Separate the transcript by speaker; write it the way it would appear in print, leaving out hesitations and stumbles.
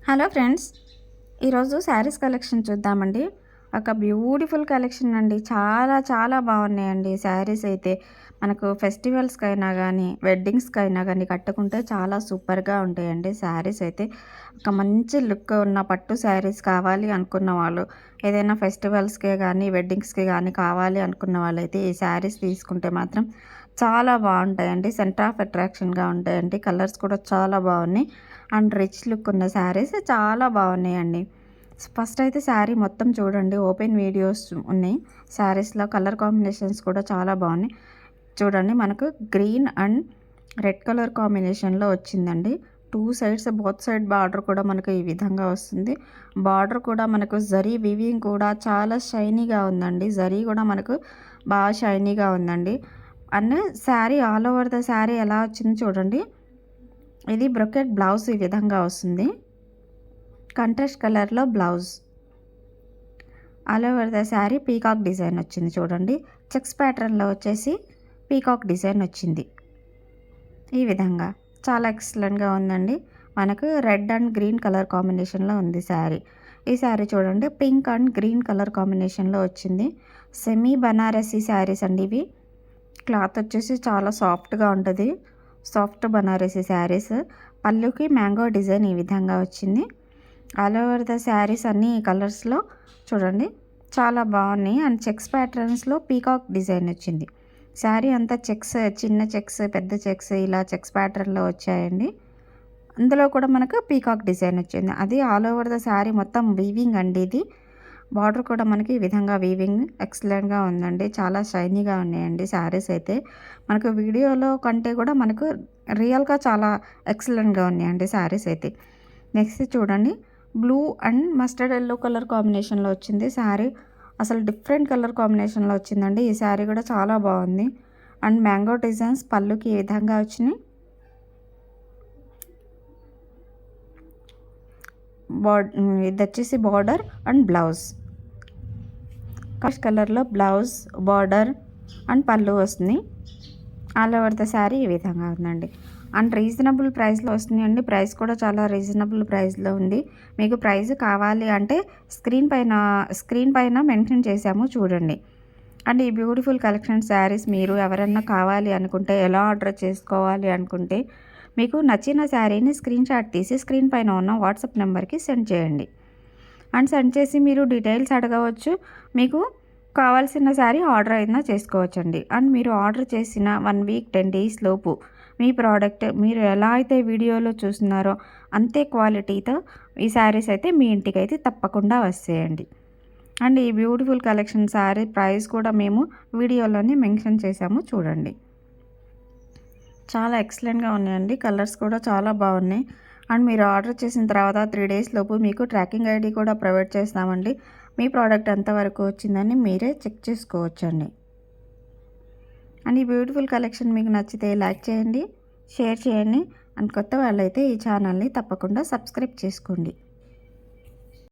Speaker 1: Hello friends, ఈరోజు saris collection చూద్దామండి. ఒక బ్యూటిఫుల్ కలెక్షన్ అండి. చాలా చాలా బాగున్నాయండి శారీస్ అయితే. మనకు ఫెస్టివల్స్కైనా కానీ వెడ్డింగ్స్కైనా కానీ కట్టుకుంటే చాలా సూపర్గా ఉంటాయండి శారీస్ అయితే. ఒక మంచి లుక్ ఉన్న పట్టు శారీస్ కావాలి అనుకున్న వాళ్ళు, ఏదైనా ఫెస్టివల్స్కే కానీ వెడ్డింగ్స్కి కానీ కావాలి అనుకున్న వాళ్ళైతే ఈ శారీస్ తీసుకుంటే మాత్రం చాలా బాగుంటాయండి. సెంటర్ ఆఫ్ అట్రాక్షన్గా ఉంటాయండి. కలర్స్ కూడా చాలా బాగున్నాయి అండ్ రిచ్ లుక్ ఉన్న శారీస్ చాలా బాగున్నాయండి. ఫస్ట్ అయితే శారీ మొత్తం చూడండి. ఓపెన్ వీడియోస్ ఉన్నాయి. శారీస్లో కలర్ కాంబినేషన్స్ కూడా చాలా బాగున్నాయి. చూడండి, మనకు గ్రీన్ అండ్ రెడ్ కలర్ కాంబినేషన్లో వచ్చిందండి. Two sides both side border కూడా మనకు ఈ విధంగా వస్తుంది. బార్డర్ కూడా మనకు జరీ వీవింగ్ కూడా చాలా షైనీగా ఉందండి. జరీ కూడా మనకు బాగా షైనీగా ఉందండి. And sari all over the sari ఎలా వచ్చింది చూడండి. ఇది బ్రొకెట్ బ్లౌజ్ ఈ విధంగా వస్తుంది. కంట్రాస్ట్ కలర్లో blouse. All over the sari peacock design వచ్చింది చూడండి. చెక్స్ ప్యాటర్న్లో వచ్చేసి పీకాక్ డిజైన్ వచ్చింది. ఈ విధంగా చాలా ఎక్సలెంట్గా ఉందండి. మనకు రెడ్ అండ్ గ్రీన్ కలర్ కాంబినేషన్లో ఉంది శారీ. ఈ శారీ చూడండి, పింక్ అండ్ గ్రీన్ కలర్ కాంబినేషన్లో వచ్చింది. సెమీ బనారసీ శారీస్ అండి ఇవి. క్లాత్ వచ్చేసి చాలా సాఫ్ట్గా ఉంటుంది. సాఫ్ట్ బనారసీ శారీస్. పళ్ళుకి మ్యాంగో డిజైన్ ఈ విధంగా వచ్చింది. ఆల్ ఓవర్ ద శారీస్ అన్ని కలర్స్లో చూడండి చాలా బాగున్నాయి. అండ్ చెక్స్ ప్యాటర్న్స్లో పీకాక్ డిజైన్ వచ్చింది. శారీ అంతా చెక్స్, చిన్న చెక్స్, పెద్ద చెక్స్, ఇలా చెక్స్ ప్యాటర్న్లో వచ్చాయండి. అందులో కూడా మనకు పీకాక్ డిజైన్ వచ్చింది. అది ఆల్ ఓవర్ ద శారీ మొత్తం వీవింగ్ అండి. ఇది బార్డర్ కూడా మనకి ఈ విధంగా వీవింగ్ ఎక్సలెంట్గా ఉందండి. చాలా షైనీగా ఉన్నాయండి శారీస్ అయితే. మనకు వీడియోలో కంటే కూడా మనకు రియల్గా చాలా ఎక్సలెంట్గా ఉన్నాయండి శారీస్ అయితే. నెక్స్ట్ చూడండి, blue and mustard yellow colour కాంబినేషన్లో వచ్చింది శారీ. అసలు డిఫరెంట్ కలర్ కాంబినేషన్లో వచ్చిందండి. ఈ శారీ కూడా చాలా బాగుంది. అండ్ మ్యాంగో డిజైన్స్ పళ్ళుకి ఈ విధంగా వచ్చినాయి. ఇది వచ్చేసి బార్డర్ అండ్ బ్లౌజ్. కలర్ కలర్లో బ్లౌజ్, బార్డర్ అండ్ పళ్ళు వస్తుంది. ఆల్ ఓవర్ ద శారీ ఈ విధంగా ఉందండి. అండ్ రీజనబుల్ ప్రైస్లో వస్తుందండి. ప్రైస్ కూడా చాలా రీజనబుల్ ప్రైస్లో ఉంది. మీకు ప్రైస్ కావాలి అంటే స్క్రీన్ పైన మెన్షన్ చేసాము చూడండి. అండ్ ఈ బ్యూటిఫుల్ కలెక్షన్ శారీస్ మీరు ఎవరన్నా కావాలి అనుకుంటే, ఎలా ఆర్డర్ చేసుకోవాలి అనుకుంటే, మీకు నచ్చిన శారీని స్క్రీన్ షాట్ తీసి స్క్రీన్ పైన ఉన్న వాట్సాప్ నెంబర్కి సెండ్ చేయండి. అండ్ సెండ్ చేసి మీరు డీటెయిల్స్ అడగవచ్చు. మీకు కావాల్సిన శారీ ఆర్డర్ అయినా చేసుకోవచ్చండి. అండ్ మీరు ఆర్డర్ చేసిన 1 వీక్ 10 డేస్ లోపు మీ ప్రోడక్ట్ మీరు ఎలా అయితే వీడియోలో చూస్తున్నారో అంతే క్వాలిటీతో ఈ శారీస్ అయితే మీ ఇంటికి అయితే తప్పకుండా వస్తాయండి. అండ్ ఈ బ్యూటిఫుల్ కలెక్షన్ శారీ ప్రైస్ కూడా మేము వీడియోలోనే మెన్షన్ చేసాము చూడండి. చాలా ఎక్సలెంట్గా ఉన్నాయండి. కలర్స్ కూడా చాలా బాగున్నాయి. అండ్ మీరు ఆర్డర్ చేసిన తర్వాత 3 డేస్ లోపు మీకు ట్రాకింగ్ ఐడి కూడా ప్రొవైడ్ చేస్తామండి. మీ ప్రోడక్ట్ ఎంతవరకు వచ్చిందని మీరే చెక్ చేసుకోవచ్చండి. అండ్ ఈ బ్యూటిఫుల్ కలెక్షన్ మీకు నచ్చితే లైక్ చేయండి, షేర్ చేయండి. అండ్ కొత్త వాళ్ళైతే ఈ ఛానల్ని తప్పకుండా సబ్స్క్రైబ్ చేసుకోండి.